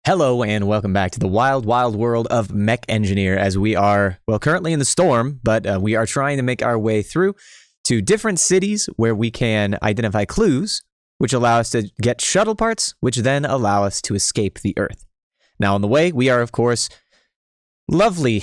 Hello and welcome back to the wild, wild world of Mech Engineer as we are, well, currently in the storm, but we are trying to make our way through to different cities where we can identify clues, which allow us to get shuttle parts, which then allow us to escape the Earth. Now, on the way, we are, of course, fighting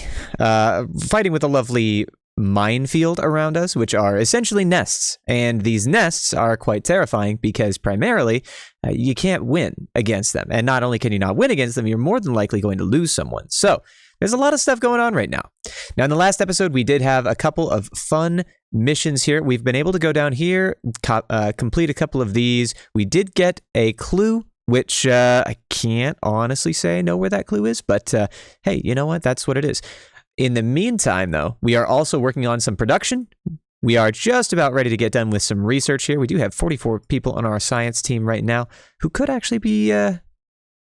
with a lovely minefield around us, which are essentially nests. And these nests are quite terrifying because primarily you can't win against them. And not only can you not win against them, you're more than likely going to lose someone. So there's a lot of stuff going on right now. Now, in the last episode, we did have a couple of fun missions here. We've been able to go down here, complete a couple of these. We did get a clue, which I can't honestly say know where that clue is, but hey, you know what? That's what it is. In the meantime, though, we are also working on some production. We are just about ready to get done with some research here. We do have 44 people on our science team right now who could actually be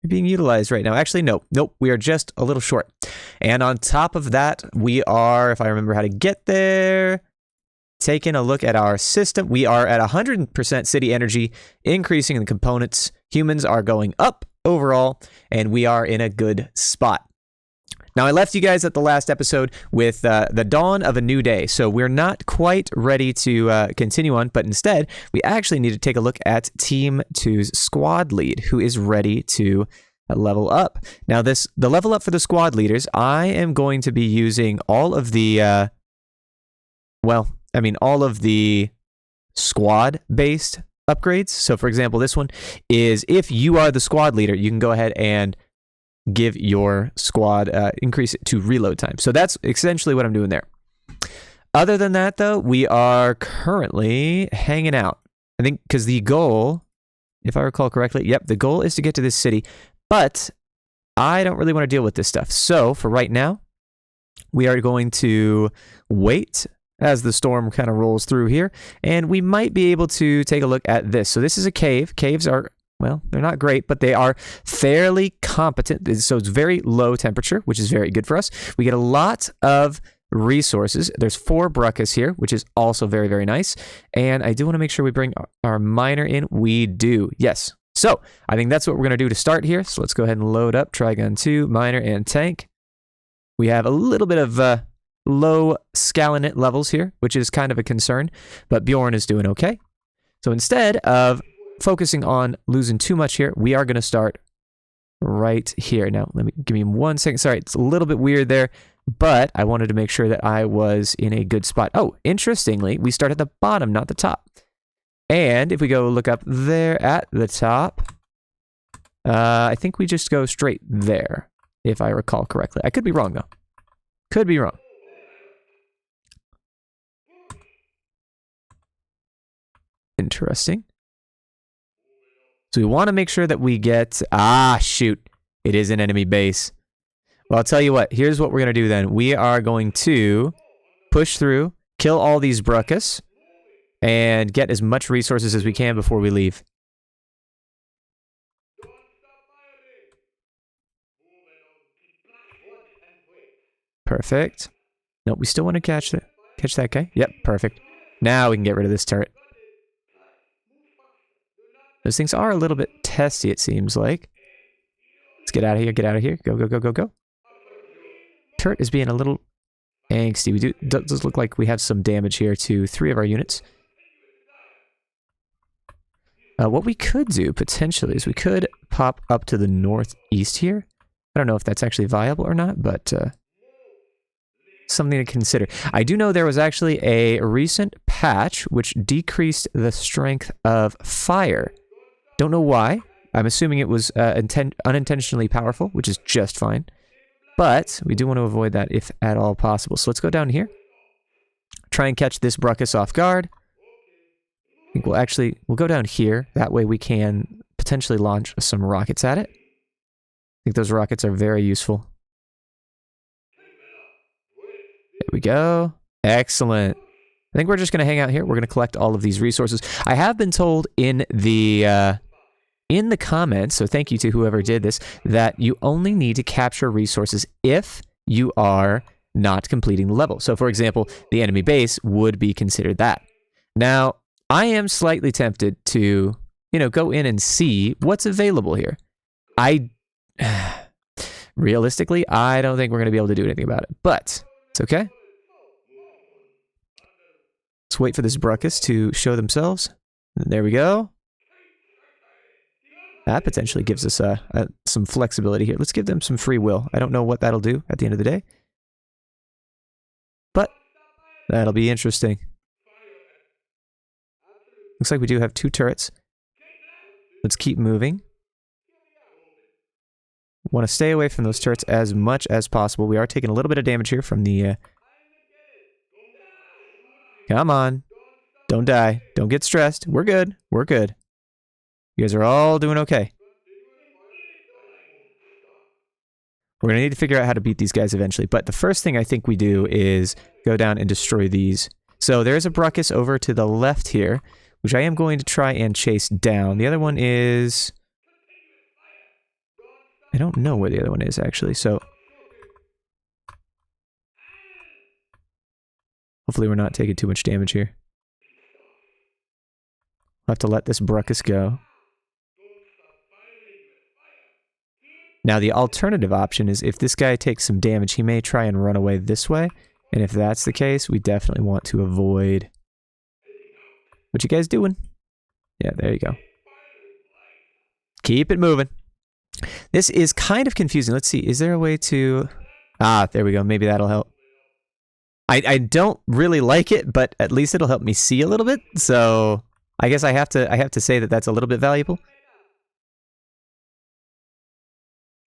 being utilized right now. Actually, nope, we are just a little short. And on top of that, we are, if I remember how to get there, taking a look at our system. We are at 100% city energy, increasing the components. Humans are going up overall, and we are in a good spot. Now, I left you guys at the last episode with the dawn of a new day, so we're not quite ready to continue on, but instead, we actually need to take a look at Team 2's squad lead, who is ready to level up. Now, the level up for the squad leaders, I am going to be using all of the, all of the squad-based upgrades. So, for example, this one is if you are the squad leader, you can go ahead and give your squad, increase it to reload time. So that's essentially what I'm doing there. Other than that, though, we are currently hanging out. I think because the goal, if I recall correctly, the goal is to get to this city, but I don't really want to deal with this stuff. So for right now, we are going to wait as the storm kind of rolls through here, and we might be able to take a look at this. So this is a cave. Caves are, well, they're not great, but they are fairly competent. So it's very low temperature, which is very good for us. We get a lot of resources. There's 4 bruckus here, which is also very, very nice. And I do want to make sure we bring our miner in. We do. Yes. So I think that's what we're going to do to start here. So let's go ahead and load up Trigun 2, miner, and tank. We have a little bit of low scalinate levels here, which is kind of a concern, but Bjorn is doing okay. So instead of focusing on losing too much here, we are going to start right here. Now, give me 1 second. Sorry, it's a little bit weird there, but I wanted to make sure that I was in a good spot. Oh, interestingly, we start at the bottom, not the top. And if we go look up there at the top, I think we just go straight there, if I recall correctly. I could be wrong, though. Could be wrong. Interesting. So we want to make sure that we get... shoot. It is an enemy base. Well, I'll tell you what. Here's what we're going to do then. We are going to push through, kill all these bruckus, and get as much resources as we can before we leave. Perfect. Nope, we still want to catch that guy. Yep, perfect. Now we can get rid of this turret. Those things are a little bit testy, it seems like. Let's get out of here, get out of here. Go, go, go, go, go. Turret is being a little angsty. Does look like we have some damage here to 3 of our units. What we could do, potentially, is we could pop up to the northeast here. I don't know if that's actually viable or not, but something to consider. I do know there was actually a recent patch which decreased the strength of fire. Don't know why. I'm assuming it was unintentionally powerful, which is just fine. But we do want to avoid that if at all possible. So let's go down here. Try and catch this bruckus off guard. I think we'll go down here. That way we can potentially launch some rockets at it. I think those rockets are very useful. There we go. Excellent. I think we're just going to hang out here. We're going to collect all of these resources. I have been told in the comments, so thank you to whoever did this, that you only need to capture resources if you are not completing the level. So, for example, the enemy base would be considered that. Now, I am slightly tempted to, go in and see what's available here. I Realistically, I don't think we're going to be able to do anything about it, but it's okay. Let's wait for this Bruckus to show themselves. There we go. That potentially gives us some flexibility here. Let's give them some free will. I don't know what that'll do at the end of the day, but that'll be interesting. Looks like we do have 2 turrets. Let's keep moving. Want to stay away from those turrets as much as possible. We are taking a little bit of damage here from the... Come on. Don't die. Don't get stressed. We're good. We're good. You guys are all doing okay. We're going to need to figure out how to beat these guys eventually. But the first thing I think we do is go down and destroy these. So there's a Bruckus over to the left here, which I am going to try and chase down. The other one is... I don't know where the other one is, actually, so... Hopefully we're not taking too much damage here. I'll have to let this Bruckus go. Now, the alternative option is if this guy takes some damage, he may try and run away this way. And if that's the case, we definitely want to avoid... What you guys doing? Yeah, there you go. Keep it moving. This is kind of confusing. Let's see. Is there a way to... Ah, there we go. Maybe that'll help. I don't really like it, but at least it'll help me see a little bit. So I guess I have to say that that's a little bit valuable.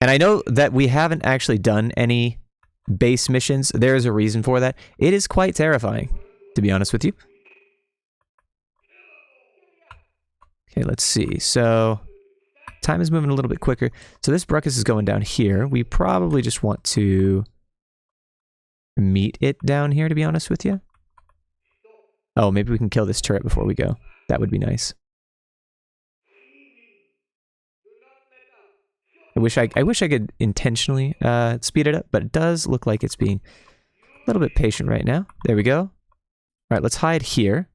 And I know that we haven't actually done any base missions. There is a reason for that. It is quite terrifying, to be honest with you. Okay, let's see. So time is moving a little bit quicker. So this Bruckus is going down here. We probably just want to meet it down here, to be honest with you. Oh, maybe we can kill this turret before we go. That would be nice. I wish I could intentionally speed it up, but it does look like it's being a little bit patient right now. There we go. All right, let's hide here.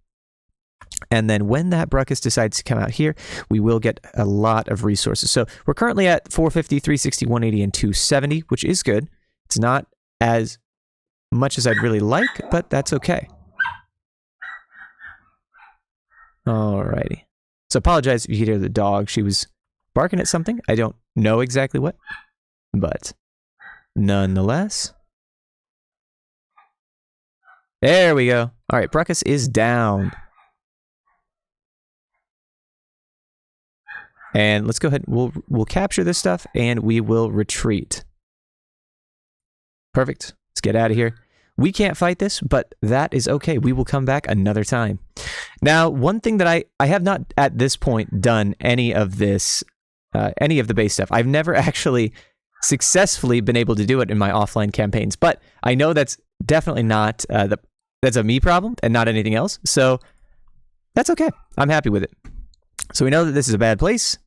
And then when that Bruckus decides to come out here, we will get a lot of resources. So we're currently at 450, 360, 180, and 270, which is good. It's not as much as I'd really like, but that's okay. Alrighty. So apologize if you could hear the dog. She was barking at something. I don't know exactly what, but nonetheless. There we go. All right, Bruckus is down. And let's go ahead. We'll capture this stuff and we will retreat. Perfect. Let's get out of here. We can't fight this, but that is okay. We will come back another time. Now, one thing that I have not at this point done any of this, any of the base stuff. I've never actually successfully been able to do it in my offline campaigns, but I know that's definitely not, that's a me problem and not anything else. So that's okay. I'm happy with it. So we know that this is a bad place.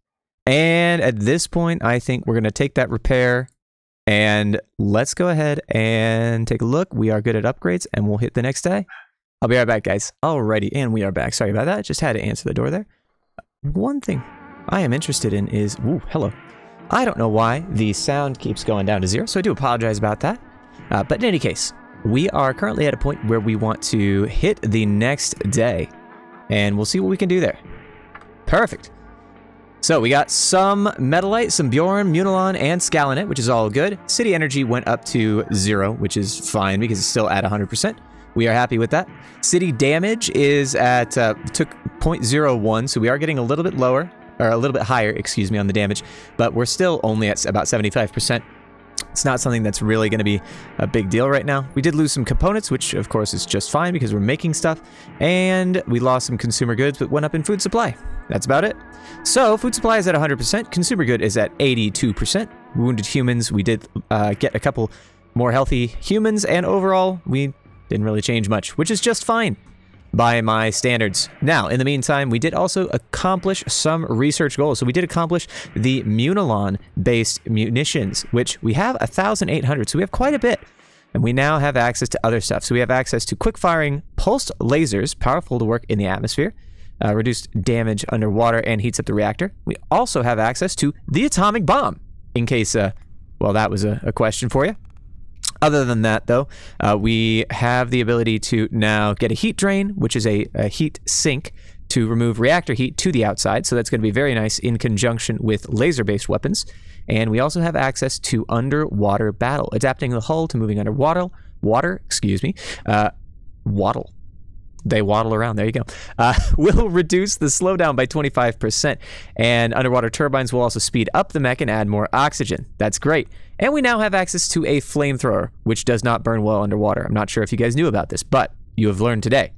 And at this point, I think we're going to take that repair and let's go ahead and take a look. We are good at upgrades and we'll hit the next day. I'll be right back, guys. Alrighty, and we are back. Sorry about that. Just had to answer the door there. One thing I am interested in is... Ooh, hello. I don't know why the sound keeps going down to 0, so I do apologize about that. But in any case, we are currently at a point where we want to hit the next day. And we'll see what we can do there. Perfect. So we got some Metalite, some Bjorn, Munilon, and Scalanet, which is all good. City energy went up to 0, which is fine because it's still at 100%. We are happy with that. City damage is at, took 0.01, so we are getting a little bit lower, or a little bit higher, excuse me, on the damage, but we're still only at about 75%. It's not something that's really going to be a big deal right now. We did lose some components, which of course is just fine because we're making stuff, and we lost some consumer goods, but went up in food supply. That's about it. So food supply is at 100%, consumer good is at 82%. Wounded humans, we did get a couple more healthy humans, and overall, we didn't really change much, which is just fine by my standards. Now, in the meantime, we did also accomplish some research goals. So we did accomplish the Munilon-based munitions, which we have 1,800, so we have quite a bit. And we now have access to other stuff. So we have access to quick-firing pulsed lasers, powerful to work in the atmosphere, reduced damage underwater, and heats up the reactor. We also have access to the atomic bomb. in case, well, that was a question for you. Other than that, though, we have the ability to now get a heat drain, which is a heat sink to remove reactor heat to the outside. So that's going to be very nice in conjunction with laser-based weapons. And we also have access to underwater battle, adapting the hull to moving underwater. Waddle. They waddle around. There you go. Will reduce the slowdown by 25%. And underwater turbines will also speed up the mech and add more oxygen. That's great. And we now have access to a flamethrower, which does not burn well underwater. I'm not sure if you guys knew about this, but you have learned today.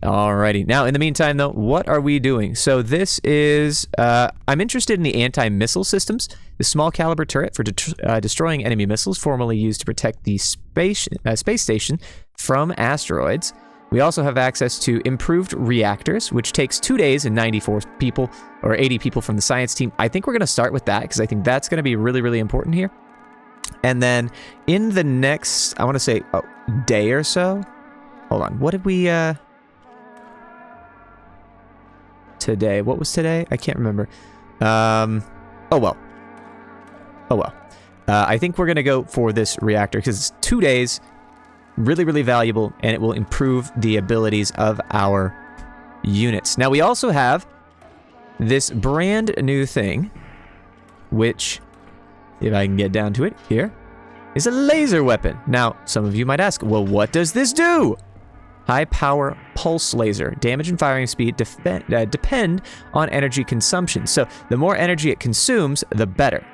Alrighty. Now, in the meantime, though, what are we doing? So this is... I'm interested in the anti-missile systems. The small caliber turret for destroying enemy missiles, formerly used to protect the space station from asteroids. We also have access to improved reactors, which takes 2 days and 94 people, or 80 people from the science team. I think we're going to start with that, because I think that's going to be really, really important here. And then in the next, I want to say, day or so. Hold on. What did we... today. What was today? I can't remember. Oh well. I think we're going to go for this reactor because it's 2 days, really, really valuable, and it will improve the abilities of our units. Now, we also have this brand new thing, which, if I can get down to it, here, is a laser weapon. Now, some of you might ask, well, what does this do? High power pulse laser. Damage and firing speed depend on energy consumption. So the more energy it consumes, the better.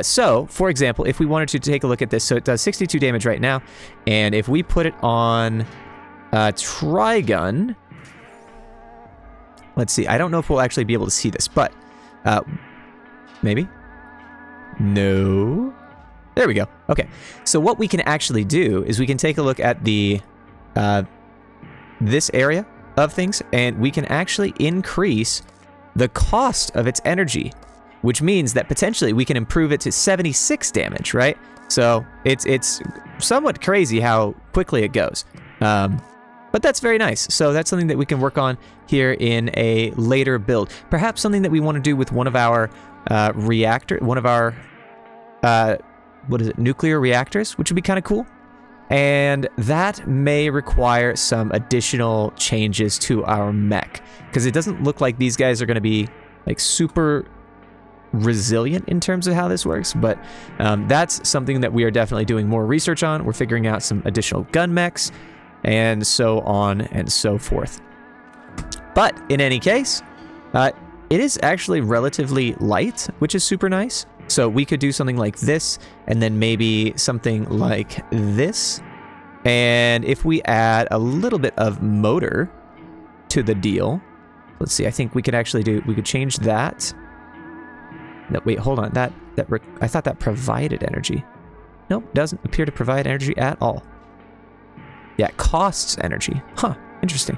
So, for example, if we wanted to take a look at this, so it does 62 damage right now, and if we put it on Trigun, let's see, I don't know if we'll actually be able to see this, but maybe? No. There we go. Okay, so what we can actually do is we can take a look at the this area of things, and we can actually increase the cost of its energy, which means that potentially we can improve it to 76 damage, right? So it's somewhat crazy how quickly it goes. But that's very nice. So that's something that we can work on here in a later build. Perhaps something that we want to do with one of our nuclear reactors, which would be kind of cool. And that may require some additional changes to our mech, because it doesn't look like these guys are going to be like super resilient in terms of how this works, but that's something that we are definitely doing more research on. We're figuring out some additional gun mechs and so on and so forth. But in any case, it is actually relatively light, which is super nice. So we could do something like this, and then maybe something like this. And if we add a little bit of motor to the deal, let's see, I think we could actually we could change that. No, wait, hold on. I thought that provided energy. Nope, doesn't appear to provide energy at all. Yeah, it costs energy. Huh, interesting.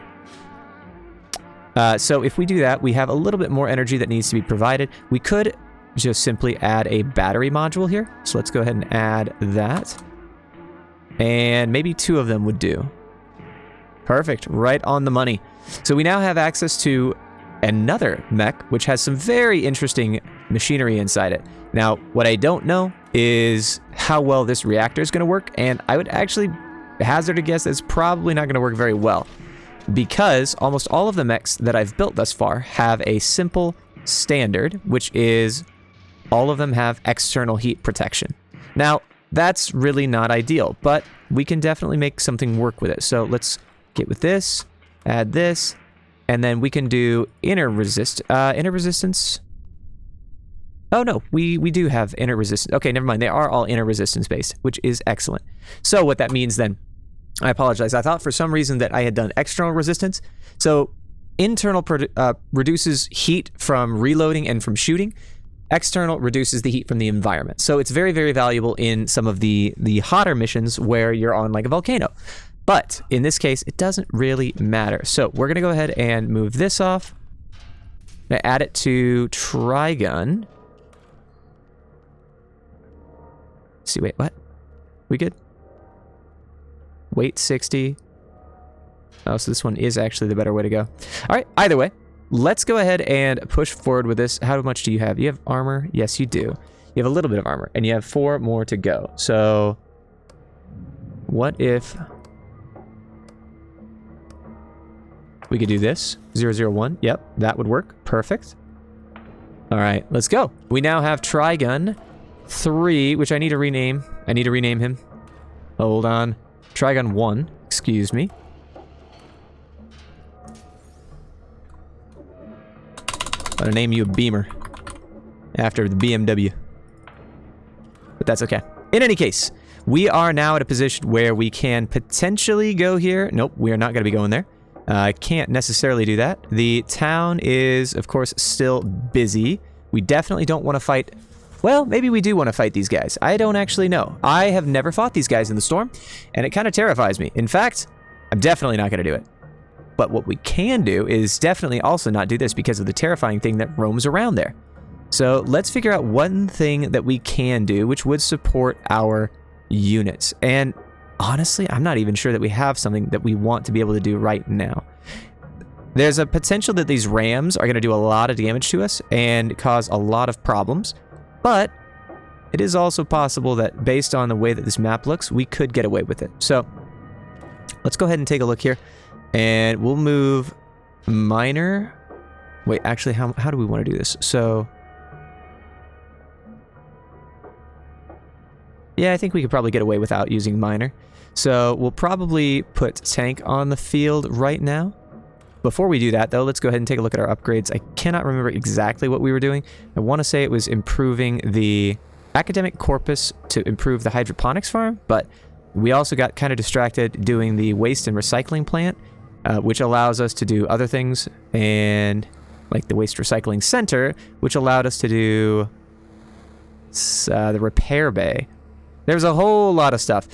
So if we do that, we have a little bit more energy that needs to be provided. We could just simply add a battery module here. So let's go ahead and add that. And maybe 2 of them would do. Perfect, right on the money. So we now have access to another mech, which has some very interesting machinery inside it. Now, what I don't know is how well this reactor is going to work, and I would actually hazard a guess that it's probably not going to work very well, because almost all of the mechs that I've built thus far have a simple standard, which is all of them have external heat protection. Now, that's really not ideal, but we can definitely make something work with it. So let's get with this, add this, and then we can do inner resistance. Oh no, we do have inner resistance. Okay, never mind. They are all inner resistance based, which is excellent. So what that means then, I apologize. I thought for some reason that I had done external resistance. So internal reduces heat from reloading and from shooting. External reduces the heat from the environment. So it's very, very valuable in some of the hotter missions where you're on like a volcano. But in this case, it doesn't really matter. So we're going to go ahead and move this off. I'm going to add it to Trigun. Let's see, wait, what? We good? Weight 60. Oh, so this one is actually the better way to go. All right, either way. Let's go ahead and push forward with this. How much do you have? You have armor? Yes, you do. You You have a little bit of armor, and you have 4 more to go. So, what if we could do this? 001. Yep, that would work. Perfect. All right, let's go. We now have Trigun 3, which I need to rename. I need to rename him. Hold on. Trigun 1, excuse me. I'm gonna name you a Beamer after the BMW. But that's okay. In any case, we are now at a position where we can potentially go here. Nope, we are not gonna be going there. I can't necessarily do that. The town is, of course, still busy. We definitely don't want to fight. Well, maybe we do want to fight these guys. I don't actually know. I have never fought these guys in the storm, and it kind of terrifies me. In fact, I'm definitely not going to do it. But what we can do is definitely also not do this because of the terrifying thing that roams around there. So let's figure out one thing that we can do, which would support our units. And honestly, I'm not even sure that we have something that we want to be able to do right now. There's a potential that these rams are going to do a lot of damage to us and cause a lot of problems. But it is also possible that based on the way that this map looks, we could get away with it. So let's go ahead and take a look here. And we'll move miner. Wait, actually, how do we want to do this? So yeah, I think we could probably get away without using miner. So we'll probably put tank on the field right now. Before we do that, though, let's go ahead and take a look at our upgrades. I cannot remember exactly what we were doing. I want to say it was improving the academic corpus to improve the hydroponics farm, but we also got kind of distracted doing the waste and recycling plant, which allows us to do other things, and like the waste recycling center, which allowed us to do the repair bay. There's a whole lot of stuff.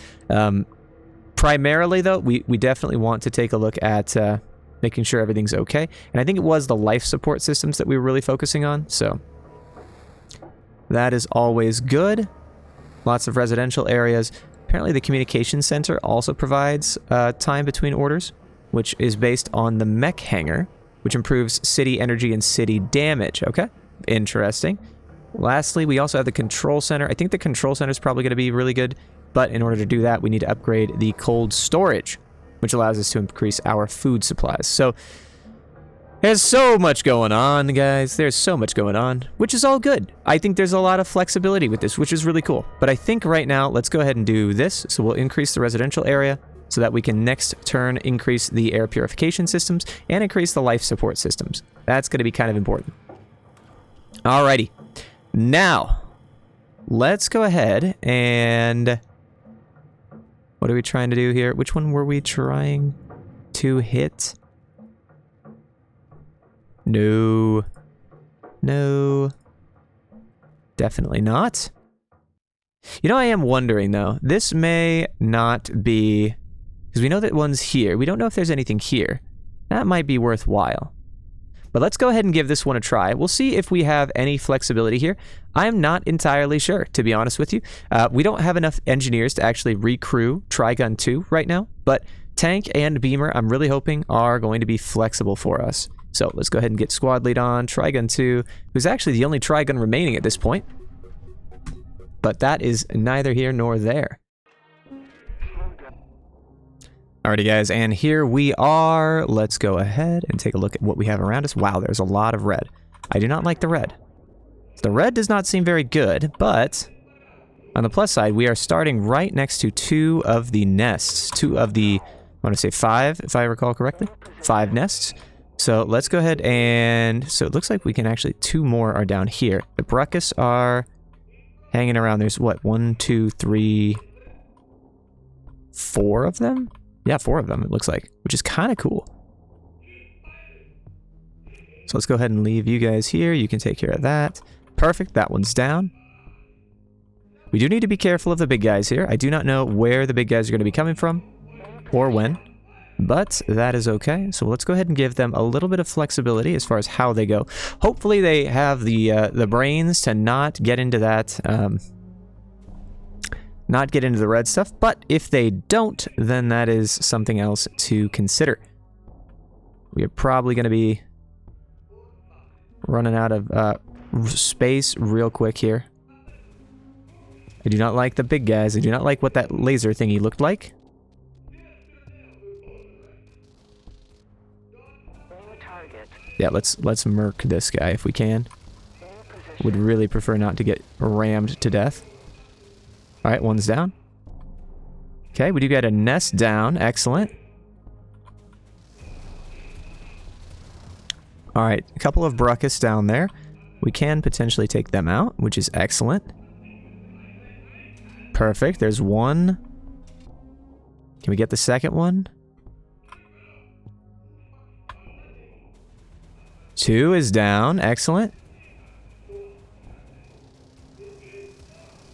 Primarily, though, we definitely want to take a look at making sure everything's okay. And I think it was the life support systems that we were really focusing on, so that is always good. Lots of residential areas. Apparently the communication center also provides time between orders, which is based on the Mech hangar, which improves city energy and city damage. Okay, interesting. Lastly, we also have the control center. I think the control center is probably going to be really good, but in order to do that, we need to upgrade the cold storage, which allows us to increase our food supplies. So there's so much going on, guys. There's so much going on, which is all good. I think there's a lot of flexibility with this, which is really cool. But I think right now, let's go ahead and do this. So we'll increase the residential area so that we can next turn increase the air purification systems and increase the life support systems. That's going to be kind of important. Alrighty. Now, let's go ahead and... what are we trying to do here? Which one were we trying to hit? No. No. Definitely not. You know, I am wondering, though. This may not be... because we know that one's here. We don't know if there's anything here. That might be worthwhile. But let's go ahead and give this one a try. We'll see if we have any flexibility here. I'm not entirely sure, to be honest with you. We don't have enough engineers to actually recrew Trigun 2 right now, but Tank and Beamer, I'm really hoping, are going to be flexible for us. So let's go ahead and get squad lead on. Trigun 2, who's actually the only Trigun remaining at this point. But that is neither here nor there. Alrighty, guys, and here we are. Let's go ahead and take a look at what we have around us. Wow, there's a lot of red. I do not like the red. The red does not seem very good, but on the plus side, we are starting right next to 2 of the nests. 2 of the, I want to say 5, if I recall correctly. 5 nests. So let's go ahead and... so it looks like we can actually... 2 more are down here. The Bruckus are hanging around. There's what? 1, 2, 3... 4 of them? Yeah, 4 of them, it looks like, which is kind of cool. So let's go ahead and leave you guys here. You can take care of that. Perfect, that one's down. We do need to be careful of the big guys here. I do not know where the big guys are going to be coming from or when, but that is okay. So let's go ahead and give them a little bit of flexibility as far as how they go. Hopefully they have the brains to not get into that... not get into the red stuff, but if they don't, then that is something else to consider. We are probably going to be running out of space real quick here. I do not like the big guys. I do not like what that laser thingy looked like. Yeah, let's murk this guy if we can. Would really prefer not to get rammed to death. Alright, one's down. Okay, we do get a nest down. Excellent. Alright, a couple of Bruckus down there. We can potentially take them out, which is excellent. Perfect. There's one. Can we get the second one? 2 is down. Excellent.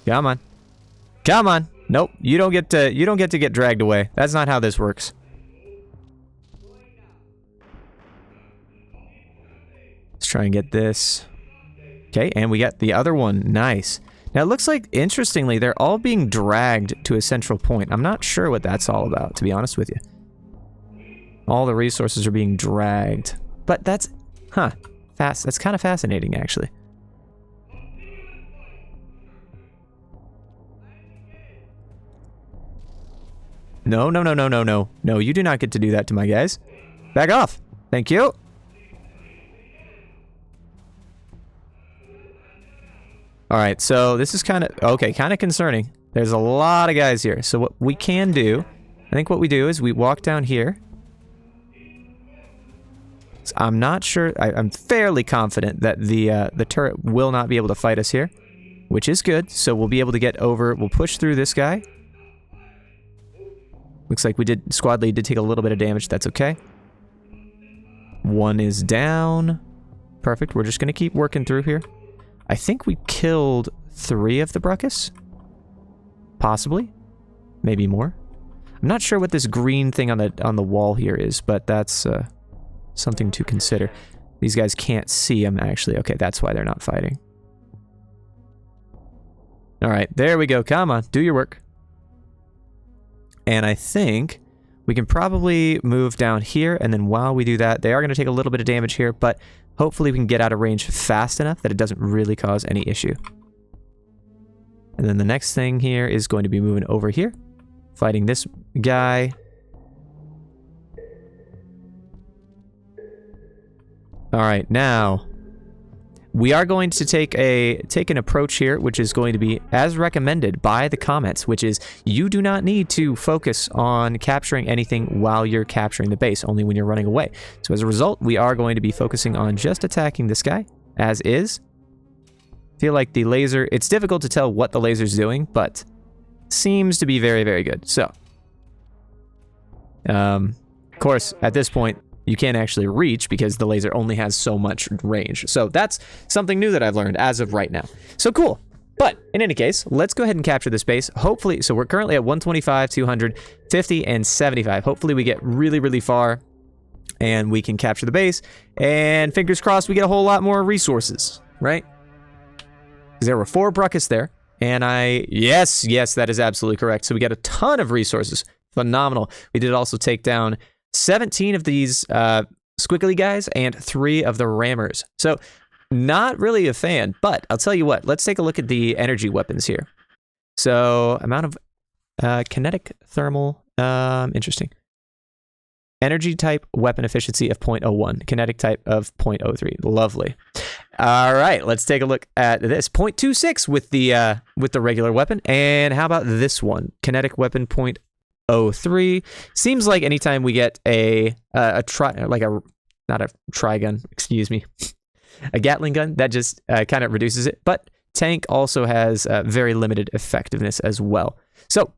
Come on. Come on. Nope. You don't get to get dragged away. That's not how this works. Let's try and get this. Okay, and we got the other one. Nice. Now it looks like, interestingly, they're all being dragged to a central point. I'm not sure what that's all about, to be honest with you. All the resources are being dragged. But that's, that's kind of fascinating, actually. No, no, no, no, no, no. No, you do not get to do that to my guys. Back off. Thank you. Alright, so this is kind of, okay, kind of concerning. There's a lot of guys here. So what we can do, I think what we do is we walk down here. So I'm not sure, I'm fairly confident that the turret will not be able to fight us here, which is good. So we'll be able to get over, we'll push through this guy. Looks like we did, squad lead did take a little bit of damage, that's okay. One is down. Perfect, we're just gonna keep working through here. I think we killed 3 of the Bruckus. Possibly. Maybe more. I'm not sure what this green thing on the wall here is, but that's something to consider. These guys can't see them, actually. Okay, that's why they're not fighting. Alright, there we go. Come on, do your work. And I think we can probably move down here, and then while we do that, they are going to take a little bit of damage here, but hopefully we can get out of range fast enough that it doesn't really cause any issue. And then the next thing here is going to be moving over here, fighting this guy. Alright, now we are going to take an approach here, which is going to be as recommended by the comments, which is you do not need to focus on capturing anything while you're capturing the base, only when you're running away. So as a result, we are going to be focusing on just attacking this guy, as is. I feel like the laser, it's difficult to tell what the laser's doing, but seems to be very, very good. So, of course, at this point, you can't actually reach because the laser only has so much range. So that's something new that I've learned as of right now. So cool. But in any case, let's go ahead and capture this base. Hopefully, so we're currently at 125, 200, 50, and 75. Hopefully we get really, really far and we can capture the base. And fingers crossed we get a whole lot more resources, right? Because there were 4 Bruckus there. And yes, that is absolutely correct. So we got a ton of resources. Phenomenal. We did also take down 17 of these squiggly guys and 3 of the rammers. So not really a fan, but I'll tell you what, let's take a look at the energy weapons here. So amount of kinetic thermal, interesting. Energy type weapon efficiency of 0.01, kinetic type of 0.03. Lovely. All right, let's take a look at this. 0.26 with the regular weapon, and how about this one? Kinetic weapon 0.03. Seems like anytime we get a Trigun, excuse me, a Gatling gun, that just kind of reduces it. But tank also has very limited effectiveness as well. So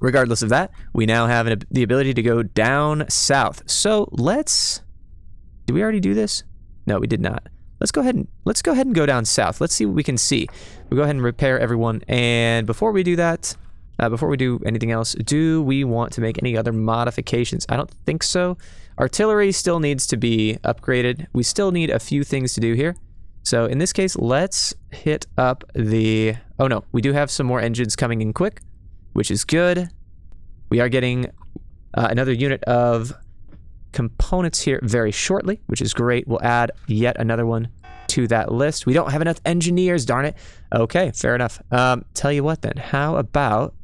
regardless of that, we now have the ability to go down south. So did we already do this? No, we did not. Let's go ahead and go down south. Let's see what we can see. We'll go ahead and repair everyone. And before we do that, before we do anything else, do we want to make any other modifications? I don't think so. Artillery still needs to be upgraded. We still need a few things to do here. So in this case, let's hit up the... Oh no, we do have some more engines coming in quick, which is good. We are getting another unit of components here very shortly, which is great. We'll add yet another one to that list. We don't have enough engineers, darn it. Okay, fair enough. Tell you what then, how about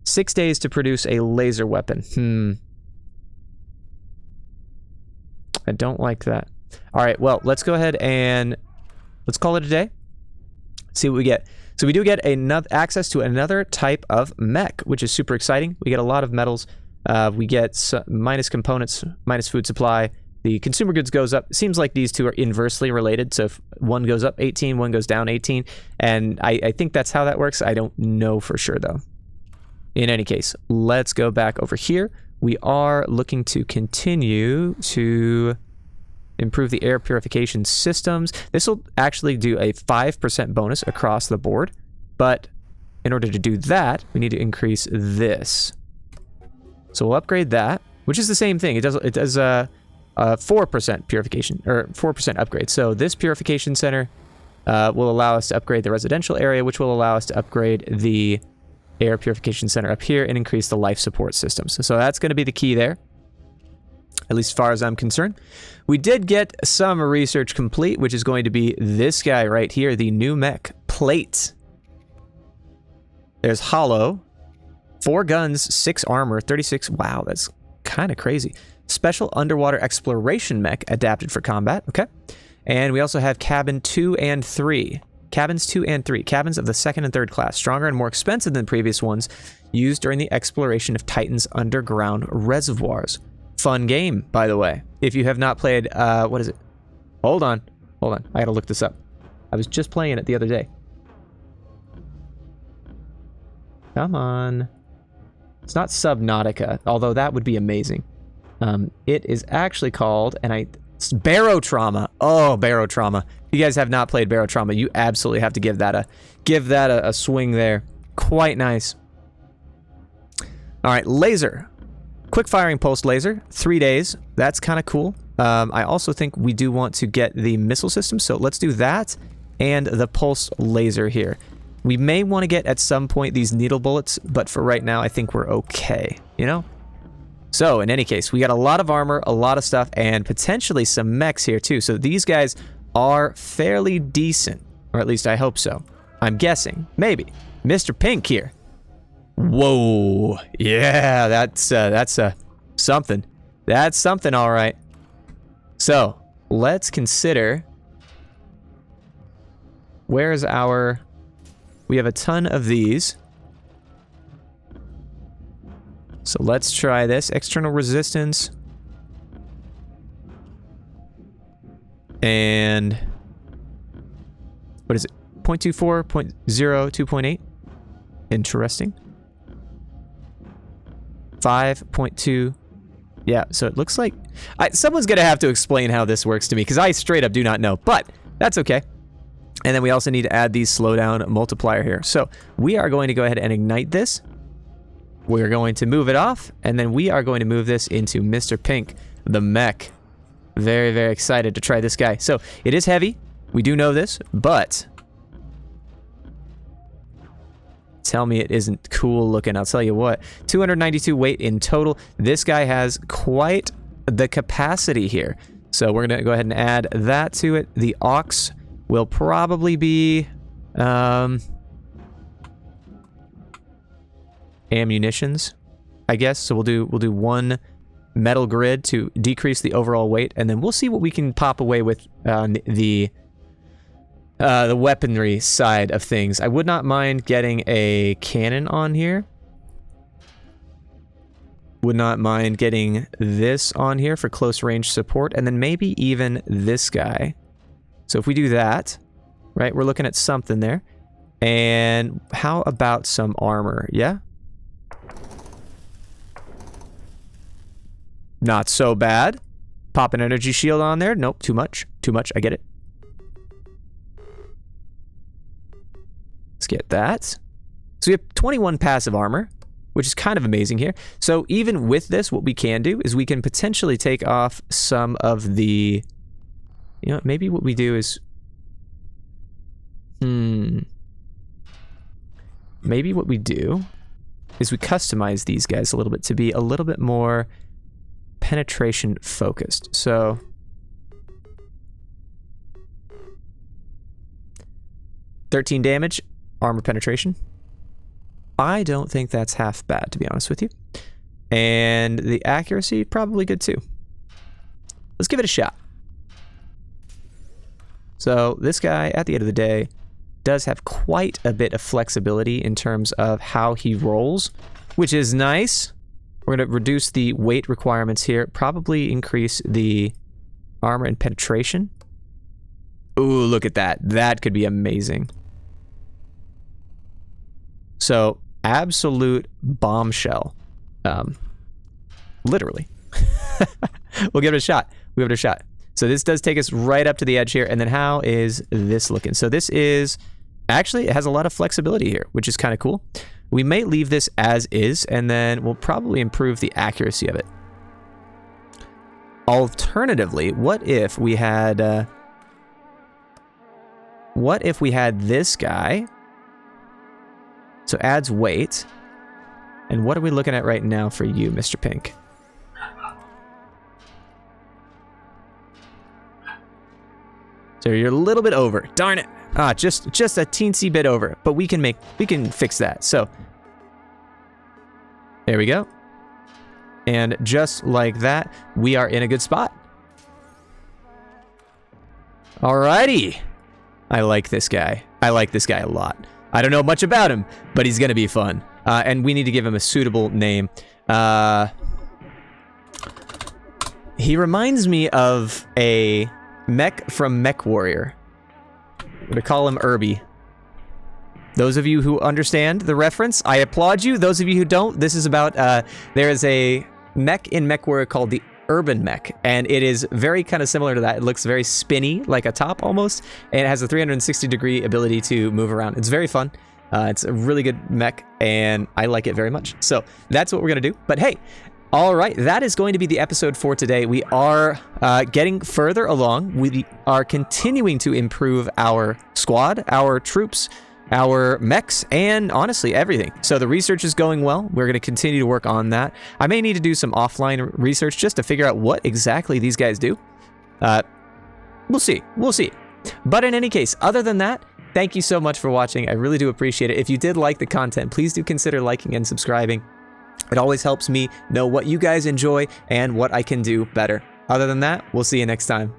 6 days to produce a laser weapon? I don't like that. All right, well, let's go ahead and let's call it a day. See what we get. So we do get access to another type of mech, which is super exciting. We get a lot of metals. We get minus components, minus food supply. The consumer goods goes up. It seems like these two are inversely related. So if one goes up 18, one goes down 18. And I think that's how that works. I don't know for sure, though. In any case, let's go back over here. We are looking to continue to improve the air purification systems. This will actually do a 5% bonus across the board. But in order to do that, we need to increase this. So we'll upgrade that, which is the same thing. It does a 4% purification, or 4% upgrade. So this purification center will allow us to upgrade the residential area, which will allow us to upgrade the air purification center up here and increase the life support systems. So that's going to be the key there, at least as far as I'm concerned. We did get some research complete, which is going to be this guy right here, the new mech plate. There's hollow, 4 guns, 6 armor, 36. Wow, that's kind of crazy. Special underwater exploration mech adapted for combat. Okay. And we also have cabin 2 and 3. Cabins 2 and 3. Cabins of the 2nd and 3rd class. Stronger and more expensive than previous ones. Used during the exploration of Titan's underground reservoirs. Fun game, by the way. If you have not played, what is it? Hold on. I gotta look this up. I was just playing it the other day. Come on. It's not Subnautica, although that would be amazing. It is actually called, it's Barotrauma. Oh, Barotrauma. If you guys have not played Barotrauma, you absolutely have to give that a swing there. Quite nice. All right, laser. Quick firing pulse laser, 3 days. That's kind of cool. I also think we do want to get the missile system, so let's do that and the pulse laser here. We may want to get at some point these needle bullets, but for right now, I think we're okay, you know? So in any case, we got a lot of armor, a lot of stuff, and potentially some mechs here too. So these guys are fairly decent, or at least I hope so. I'm guessing, maybe. Mr. Pink here. Whoa, yeah, that's something. That's something, all right. So let's consider, where's our, we have a ton of these. So let's try this. External resistance. And what is it? 0.24, 0.0, 2.8. Interesting. 5.2. Yeah, so it looks like someone's going to have to explain how this works to me, because I straight up do not know, but that's okay. And then we also need to add the slowdown multiplier here. So we are going to go ahead and ignite this. We're going to move it off, and then we are going to move this into Mr. Pink, the mech. Very, very excited to try this guy. So it is heavy. We do know this, but tell me it isn't cool looking. I'll tell you what. 292 weight in total. This guy has quite the capacity here. So we're going to go ahead and add that to it. The aux will probably be ammunitions, I guess. So we'll do 1 metal grid to decrease the overall weight, and then we'll see what we can pop away with the weaponry side of things. I would not mind getting a cannon on here. Would not mind getting this on here for close range support, and then maybe even this guy. So if we do that, right, we're looking at something there. And how about some armor? Yeah? Not so bad. Pop an energy shield on there. Nope, too much. Too much, I get it. Let's get that. So we have 21 passive armor, which is kind of amazing here. So even with this, what we can do is we can potentially take off some of the, you know, maybe what we do is, maybe what we do is we customize these guys a little bit to be a little bit more penetration focused. So 13 damage, armor penetration. I don't think that's half bad, to be honest with you. And the accuracy, probably good too. Let's give it a shot. So this guy, at the end of the day, does have quite a bit of flexibility in terms of how he rolls, which is nice. We're going to reduce the weight requirements here, probably increase the armor and penetration. Ooh, look at that. That could be amazing. So, absolute bombshell. Literally. We'll give it a shot. We'll give it a shot. So this does take us right up to the edge here. And then how is this looking? So this is... Actually, it has a lot of flexibility here, which is kind of cool. We may leave this as is, and then we'll probably improve the accuracy of it. Alternatively, what if we had this guy? So adds weight. And what are we looking at right now for you, Mr. Pink? So you're a little bit over. Darn it. Ah, just a teensy bit over, but we can fix that. So there we go. And just like that, we are in a good spot. Alrighty. I like this guy. I like this guy a lot. I don't know much about him, but he's gonna be fun. And we need to give him a suitable name. He reminds me of a Mech from Mech Warrior. I'm gonna call him Irby. Those of you who understand the reference, I applaud you. Those of you who don't, this is about, there is a mech in Mech Warrior called the Urban Mech, and it is very kind of similar to that. It looks very spinny, like a top almost, and it has a 360-degree ability to move around. It's very fun. It's a really good mech, and I like it very much. So that's what we're gonna do. But hey, all right, that is going to be the episode for today. We are getting further along. We are continuing to improve our squad, our troops, our mechs, and honestly, everything. So the research is going well. We're going to continue to work on that. I may need to do some offline research just to figure out what exactly these guys do. We'll see. We'll see. But in any case, other than that, thank you so much for watching. I really do appreciate it. If you did like the content, please do consider liking and subscribing. It always helps me know what you guys enjoy and what I can do better. Other than that, we'll see you next time.